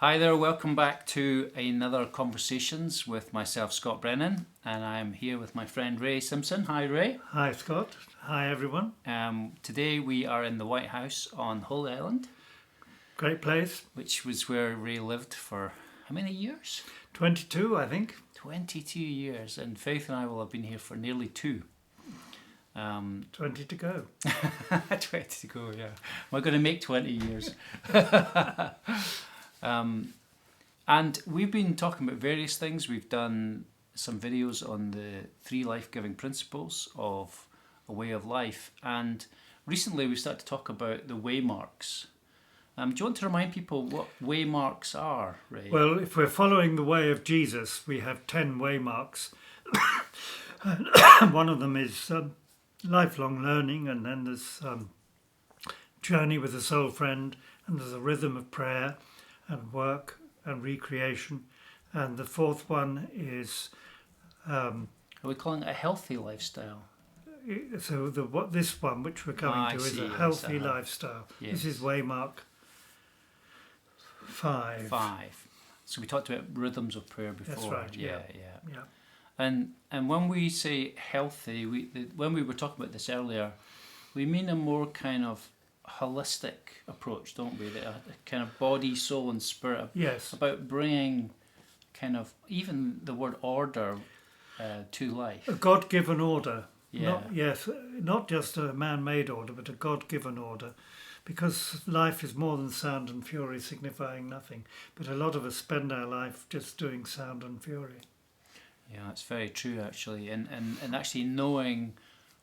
Hi there, welcome back to another Conversations with myself, Scott Brennan, and I'm here with my friend Ray Simpson. Hi Ray. Hi Scott. Hi everyone. Today we are in the White House on Hull Island. Great place. Which was where Ray lived for how many years? 22, I think. 22 years, and Faith and I will have been here for nearly 2. 20 to go. 20 to go, yeah. We're going to make 20 years. And we've been talking about various things. We've done some videos on the 3 life-giving principles of a way of life. And recently we started to talk about the Waymarks. Do you want to remind people what Waymarks are, Ray? Well, if we're following the way of Jesus, we have 10 Waymarks. One of them is lifelong learning, and then there's journey with a soul friend, and there's a rhythm of prayer and work and recreation, and the 4th one is are we calling it a healthy lifestyle? So this one which we're coming to is a healthy lifestyle. Yes. This is Waymark 5. So we talked about rhythms of prayer before. That's right. Yeah. And when we say healthy, when we were talking about this earlier, we mean a more kind of holistic approach, don't we? A kind of body, soul, and spirit. Yes. About bringing kind of even the word order to life. A God-given order. Yeah. Not just a man-made order, but a God-given order. Because life is more than sound and fury, signifying nothing. But a lot of us spend our life just doing sound and fury. Yeah, that's very true, actually. And actually knowing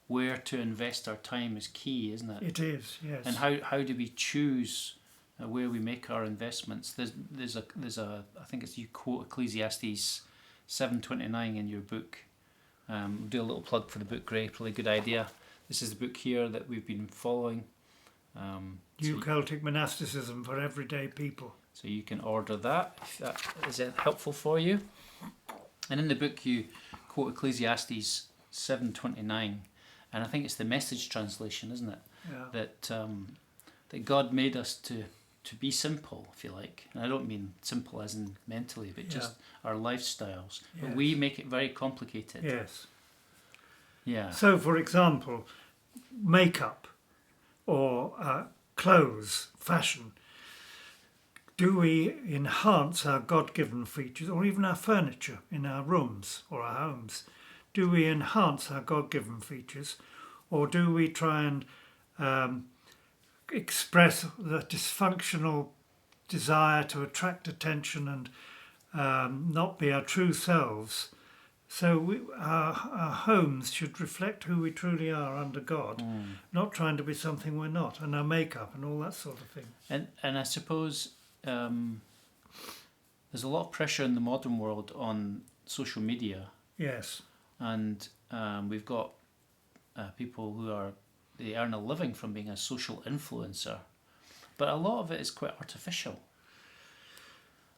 where to invest our time is key, isn't it? It is, yes. And how do we choose where we make our investments? There's a I think it's, you quote Ecclesiastes 7:29 in your book. Do a little plug for the book, Great, really good idea. This is the book here that we've been following. New Celtic monasticism for everyday people. So you can order that if that is helpful for you. And in the book you quote Ecclesiastes 7:29. And I think it's the Message translation, isn't it? Yeah. That God made us to be simple, if you like. And I don't mean simple as in mentally, but just our lifestyles. Yes. But we make it very complicated. Yes. Yeah. So, for example, makeup or clothes, fashion. Do we enhance our God-given features, or even our furniture in our rooms or our homes? Do we enhance our God-given features, or do we try and express the dysfunctional desire to attract attention and not be our true selves? So our homes should reflect who we truly are under God, not trying to be something we're not, and our makeup and all that sort of thing. And I suppose there's a lot of pressure in the modern world on social media. Yes. And we've got people they earn a living from being a social influencer, but a lot of it is quite artificial.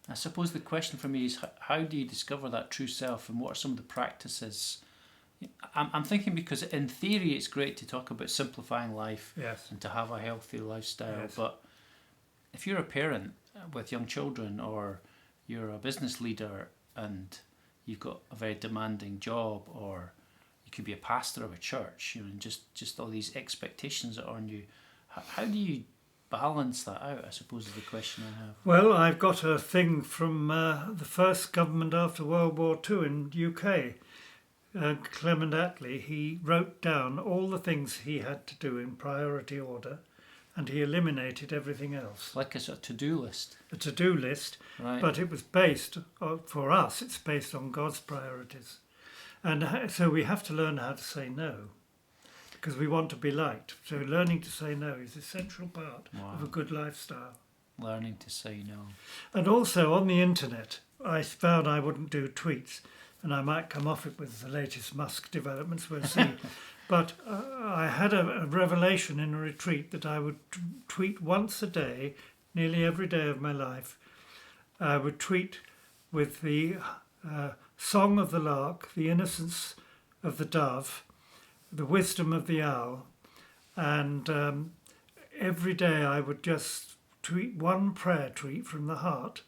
I suppose the question for me is how do you discover that true self, and what are some of the practices? I'm thinking because in theory it's great to talk about simplifying life and to have a healthy lifestyle, but if you're a parent with young children, or you're a business leader and you've got a very demanding job, or you could be a pastor of a church, and just all these expectations that are on you. How do you balance that out, I suppose, is the question I have. Well, I've got a thing from the first government after World War II in UK. Clement Attlee, he wrote down all the things he had to do in priority order, and he eliminated everything else. Like a sort of to-do list. A to-do list, right. But it was based, for us, it's based on God's priorities. And so we have to learn how to say no, because we want to be liked. So learning to say no is an essential part of a good lifestyle. Learning to say no. And also on the internet, I found I wouldn't do tweets, and I might come off it with the latest Musk developments, we'll see. But I had a revelation in a retreat that I would tweet once a day, nearly every day of my life. I would tweet with the song of the lark, the innocence of the dove, the wisdom of the owl, and every day I would just tweet one prayer tweet from the heart,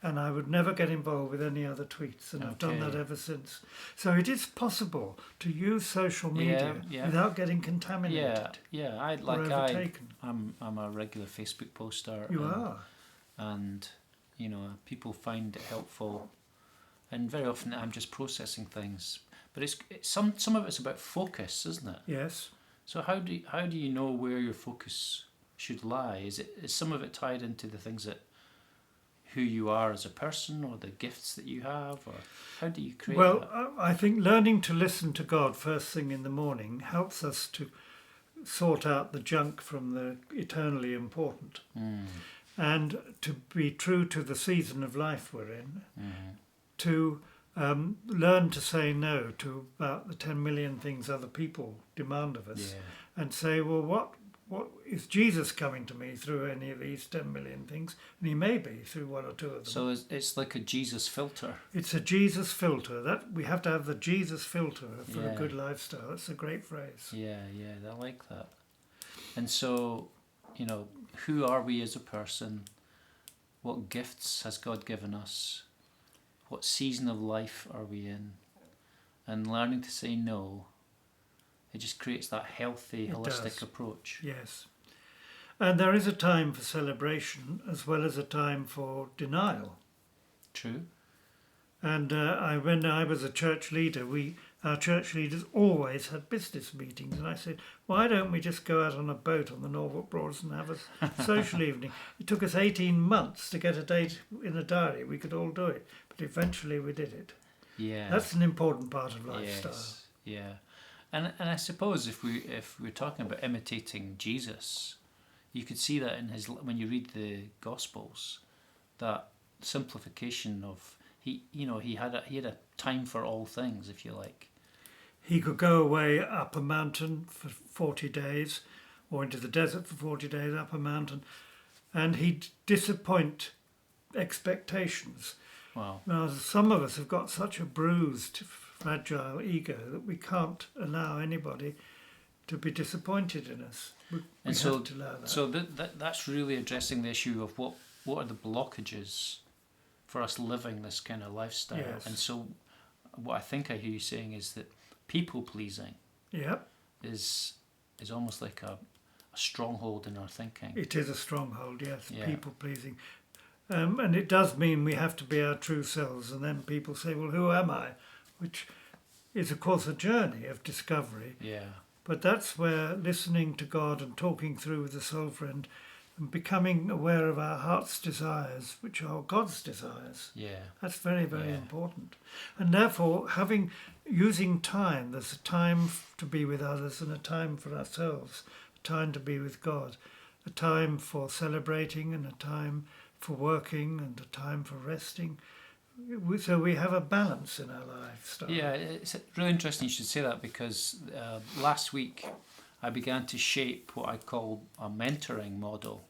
and I would never get involved with any other tweets, and I've done that ever since. So it is possible to use social media without getting contaminated. Overtaken. I'm a regular Facebook poster. You are. And, people find it helpful. And very often I'm just processing things. But it's some of it's about focus, isn't it? Yes. So how do you know where your focus should lie? Is some of it tied into the things that who you are as a person, or the gifts that you have, or how do you create that? Well, I think learning to listen to God first thing in the morning helps us to sort out the junk from the eternally important, and to be true to the season of life we're in, to learn to say no to about the 10 million things other people demand of us, and say, well, what is Jesus coming to me through any of these 10 million things? And he may be through one or two of them. So it's like a Jesus filter. It's a Jesus filter. That we have to have the Jesus filter for a good lifestyle. That's a great phrase. Yeah, I like that. And so, who are we as a person? What gifts has God given us? What season of life are we in? And learning to say no, it just creates that healthy, holistic approach. Yes. And there is a time for celebration as well as a time for denial. True. And when I was a church leader, our church leaders always had business meetings. And I said, why don't we just go out on a boat on the Norfolk Broads and have a social evening? It took us 18 months to get a date in a diary. We could all do it. But eventually we did it. Yeah. That's an important part of lifestyle. Yes. Yeah. And I suppose if we're talking about imitating Jesus, you could see that in when you read the Gospels, that simplification of he had a time for all things, if you like. He could go away up a mountain for 40 days, or into the desert for 40 days up a mountain, and he'd disappoint expectations. Wow. Now, some of us have got such a bruised, fragile ego that we can't allow anybody to be disappointed in us. We have to allow that. So that's really addressing the issue of what are the blockages for us living this kind of lifestyle. Yes. And so what I think I hear you saying is that people pleasing is almost like a stronghold in our thinking. It is a stronghold, yes, Yeah. people pleasing. And it does mean we have to be our true selves, and then people say, well, who am I? Which is, of course, a journey of discovery. Yeah. But that's where listening to God and talking through with a soul friend and becoming aware of our heart's desires, which are God's desires. Yeah. That's very, very important. And therefore, using time, there's a time to be with others and a time for ourselves, a time to be with God, a time for celebrating and a time for working and a time for resting. So we have a balance in our lifestyle. Yeah, it's really interesting you should say that, because last week I began to shape what I call a mentoring model.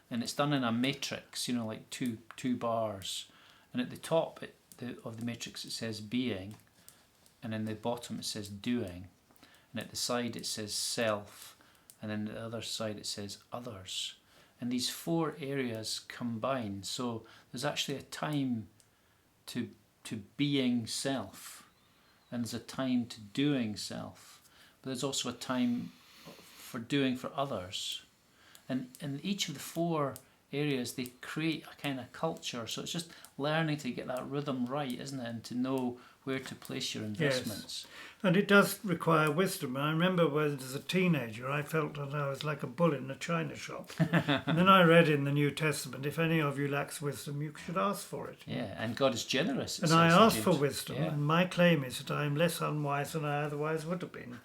And it's done in a matrix, like two bars. And at the top of the matrix it says being, and in the bottom it says doing. And at the side it says self, and then the other side it says others. And these four areas combine. So there's actually a time to being self, and there's a time to doing self, but there's also a time for doing for others, and in each of the four areas they create a kind of culture. So it's just learning to get that rhythm right, isn't it, and to know where to place your investments. Yes. And it does require wisdom. I remember when as a teenager I felt that I was like a bull in a china shop. And then I read in the New Testament, if any of you lacks wisdom, you should ask for it. Yeah, and God is generous. And I asked for wisdom, and my claim is that I am less unwise than I otherwise would have been.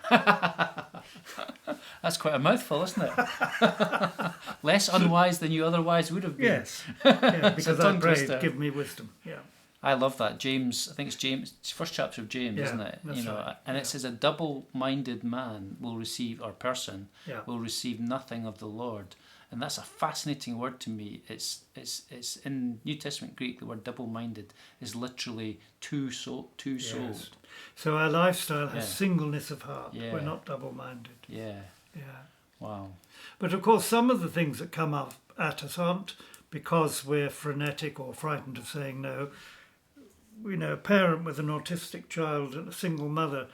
That's quite a mouthful, isn't it? Less unwise than you otherwise would have been. Yes, because I prayed, twister. give me wisdom. Yeah. I love that. James, I think it's James, it's first chapter of James, isn't it? That's right. And it says a double-minded man will receive, or person, Yeah. will receive nothing of the Lord. And that's a fascinating word to me. It's in New Testament Greek, the word double-minded is literally two-souled. Yes. So our lifestyle has Yeah. singleness of heart. Yeah. We're not double-minded. Yeah. Yeah. Wow. But of course, some of the things that come up at us aren't because we're frenetic or frightened of saying no. You know, a parent with an autistic child and a single mother,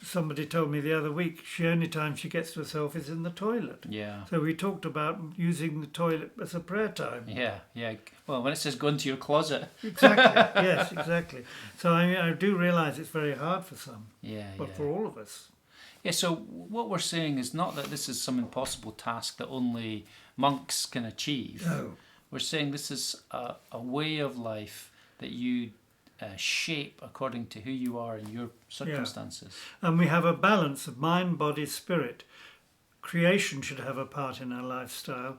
somebody told me the other week, the only time she gets to herself is in the toilet. Yeah. So we talked about using the toilet as a prayer time. Yeah, yeah. Well, when it says go into your closet. Exactly, yes, exactly. So I do realise it's very hard for some, Yeah, but yeah. for all of us. Yeah, so what we're saying is not that this is some impossible task that only monks can achieve. No. We're saying this is a way of life that you shape according to who you are in your circumstances. And we have a balance of mind, body, spirit. Creation should have a part in our lifestyle.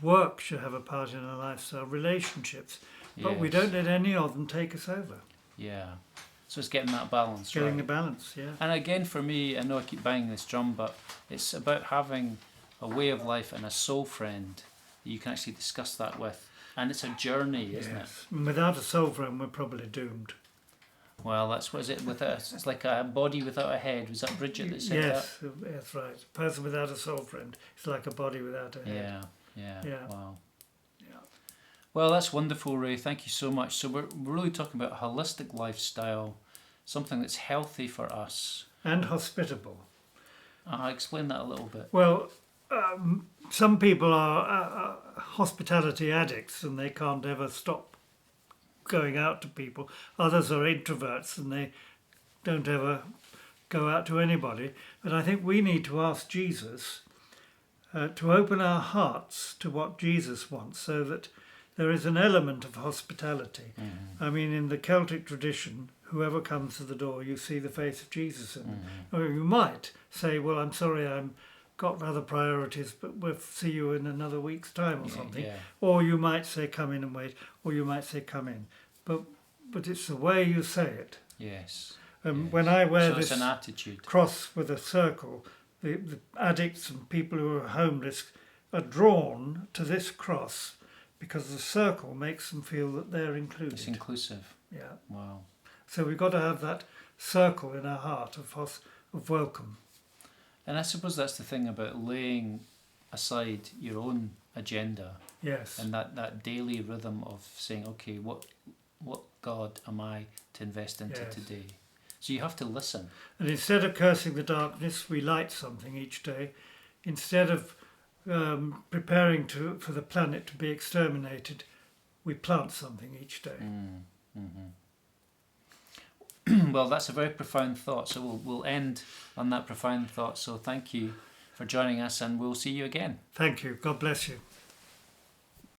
Work should have a part in our lifestyle. Relationships. But we Yes. don't let any of them take us over. Yeah. So it's getting that balance, Getting right? the balance, yeah. And again, for me, I know I keep banging this drum, but it's about having a way of life and a soul friend that you can actually discuss that with. And it's a journey, isn't it? And without a soul friend, we're probably doomed. Well, that's what is it? It's like a body without a head. Was that Bridget that said Yes, that's right. A person without a soul friend is like a body without a that? head. Yeah. Wow. Yeah. Well, that's wonderful, Ray. Thank you so much. So we're really talking about a holistic lifestyle, something that's healthy for us. And hospitable. Explain that a little bit. Well, some people are hospitality addicts and they can't ever stop going out to people. Others are introverts and they don't ever go out to anybody. But I think we need to ask Jesus to open our hearts to what Jesus wants, so that there is an element of hospitality. Mm-hmm. I mean, in the Celtic tradition, whoever comes to the door, you see the face of Jesus in it. Mm-hmm. Or you might say, well, I'm sorry, I'm got other priorities, but we'll see you in another week's time or something. Yeah. Or you might say, come in and wait, or you might say, come in. But it's the way you say it. Yes. Yes. Yes. When I wear So this it's an attitude. cross with a circle, the addicts and people who are homeless are drawn to this cross because the circle makes them feel that they're included. It's inclusive. Yeah. Wow. So we've got to have that circle in our heart of welcome. And I suppose that's the thing about laying aside your own agenda Yes. and that daily rhythm of saying, okay, what God am I to invest into Yes. today? So you have to listen. And instead of cursing the darkness, we light something each day. Instead of preparing for the planet to be exterminated, we plant something each day. Well, that's a very profound thought. So we'll end on that profound thought. So thank you for joining us, and we'll see you again. Thank you. God bless you.